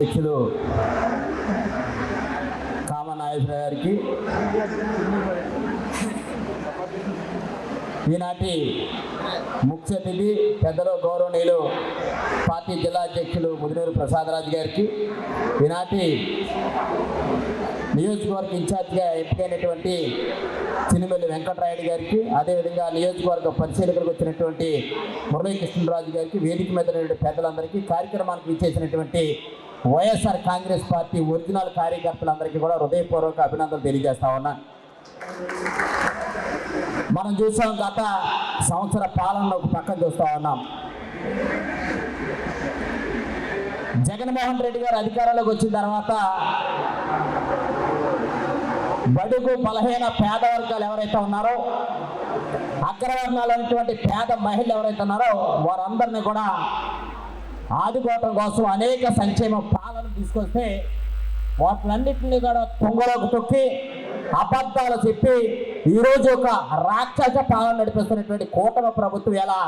అధ్యక్షులు కామనాగేశ్వర గారికి, ఈనాటి ముఖ్య అతిథి పెద్దలు గౌరవనీయులు పార్టీ జిల్లా అధ్యక్షులు ముదినూరు ప్రసాదరాజు గారికి, ఈనాటి నియోజకవర్గ ఇన్ఛార్జిగా ఎంపికైనటువంటి చినిమెల్లి వెంకటరాయుడు గారికి, అదేవిధంగా నియోజకవర్గ పరిశీలకులకు వచ్చినటువంటి మురళీకృష్ణరాజు గారికి, వేదిక మీద పెద్దలందరికీ, కార్యక్రమానికి విచ్చేసినటువంటి వైఎస్ఆర్ కాంగ్రెస్ పార్టీ ఒరిజినల్ కార్యకర్తలందరికీ కూడా హృదయపూర్వక అభినందనలు తెలియజేస్తా ఉన్నా. మనం చూసాం, గత సంవత్సర పాలనలో ఒక పక్కన చూస్తూ ఉన్నాం. జగన్మోహన్ రెడ్డి గారు అధికారంలోకి వచ్చిన తర్వాత బడుగు బలహీన పేద వర్గాలు ఎవరైతే ఉన్నారో, అగ్రవర్ణాలు అనేటువంటి పేద మహిళలు ఎవరైతే ఉన్నారో వారందరినీ కూడా ఆదుకోవటం కోసం అనేక సంక్షేమ పాలన తీసుకొస్తే వాటిలన్నింటినీ కూడా తుంగలోకి తొక్కి అబద్ధాలు చెప్పి ఈరోజు ఒక రాక్షస పాలన నడిపిస్తున్నటువంటి కూటమి ప్రభుత్వం ఎలా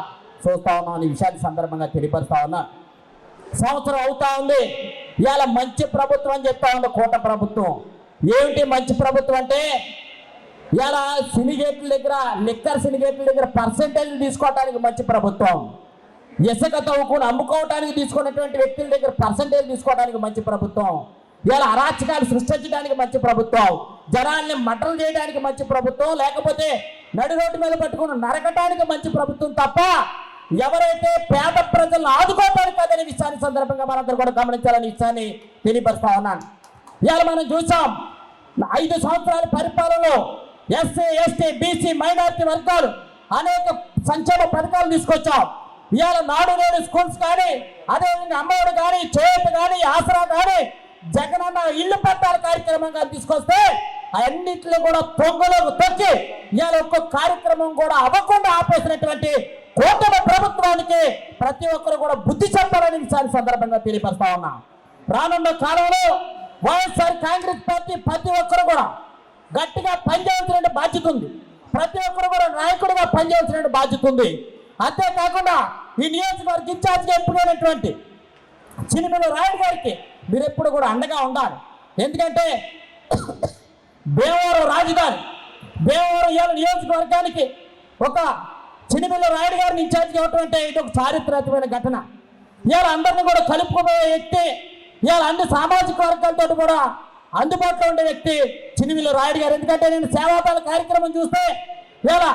చూస్తా ఉన్నాం అనే విషయాన్ని సందర్భంగా తెలియపరుస్తా ఉన్నా. సంవత్సరం అవుతా ఉంది, ఇవాళ మంచి ప్రభుత్వం అని చెప్తా ఉంది కూటమి ప్రభుత్వం. ఏమిటి మంచి ప్రభుత్వం అంటే, ఇవాళ సినిగేట్ల దగ్గర, లిక్కర్ సినిగేట్ల దగ్గర పర్సెంటేజ్ తీసుకోవడానికి మంచి ప్రభుత్వం, ఇసుక తవ్వుకుని అమ్ముకోవడానికి తీసుకున్నటువంటి వ్యక్తుల దగ్గర పర్సెంటేజ్ తీసుకోవడానికి మంచి ప్రభుత్వం, ఇలా అరాచకాలు సృష్టించడానికి మంచి ప్రభుత్వం, జనాల్ని మటలు చేయడానికి మంచి ప్రభుత్వం, లేకపోతే నడి రోడ్డు మీద పట్టుకుని నరకటానికి మంచి ప్రభుత్వం తప్ప ఎవరైతే పేద ప్రజలను ఆదుకోవడానికి అదే విషయాన్ని సందర్భంగా మనందరూ కూడా గమనించాలని విషయాన్ని తెలియపరుస్తా ఉన్నాను. ఇవాళ మనం చూసాం, 5 సంవత్సరాల పరిపాలనలో ఎస్సీ, ఎస్టీ, బీసీ, మైనారిటీ వర్గాలు అనేక సంక్షేమ పథకాలు తీసుకొచ్చాం. ఇవాళ నాడు నేడు స్కూల్స్ కానీ, అదేవిధంగా అమ్మఒడి కానీ, చేయూత కానీ, ఆసరా కానీ, జగనన్న ఇల్లు పట్టాల కార్యక్రమంగా తీసుకొస్తే అన్నింటినీ కూడా తొంగలోకి తొక్కి ఇవాళ ఒక్కొక్క కార్యక్రమం కూడా అవ్వకుండా ఆపేసినటువంటి కూటమి ప్రభుత్వానికి ప్రతి ఒక్కరు కూడా బుద్ధి చెప్పాలని విషయాన్ని సందర్భంగా తెలియపరుస్తా ఉన్నా. రానున్న కాలంలో వైఎస్ఆర్ కాంగ్రెస్ పార్టీ ప్రతి ఒక్కరు కూడా గట్టిగా పనిచేయాల్సిన బాధ్యత ఉంది. ప్రతి ఒక్కరు కూడా నాయకుడిగా పనిచేయాల్సిన బాధ్యత ఉంది. అంతేకాకుండా ఈ నియోజకవర్గ ఇన్ఛార్జిగా ఎంపికైనటువంటి చినిమెల్లి రాయుడు గారికి మీరు ఎప్పుడు కూడా అండగా ఉండాలి. ఎందుకంటే భీమవరం రాజధాని, భీమవరం ఇవాళ నియోజకవర్గానికి ఒక చినిమెల్లి రాయుడు గారిని ఇన్ఛార్జిగా ఇవ్వటం అంటే ఇది ఒక చారిత్రాత్మకమైన ఘటన. ఇవాళ అందరినీ కూడా కలుపుకోబోయే వ్యక్తి, ఇవాళ అన్ని సామాజిక వర్గాలతో కూడా అందుబాటులో ఉండే వ్యక్తి చినిమెల్లి రాయుడు గారు. ఎందుకంటే నేను సేవాదాల కార్యక్రమం చూస్తే ఇవాళ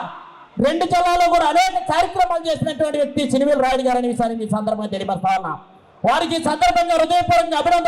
2 జిల్లాల్లో కూడా అనేక కార్యక్రమాలు చేసినటువంటి వ్యక్తి చినిమెల్లి రాయుడు గారు అనే విషయాన్ని మీ సందర్భంగా తెలియపరుస్తా ఉన్నా. వారికి సందర్భంగా హృదయపూర్వకంగా అభినందన.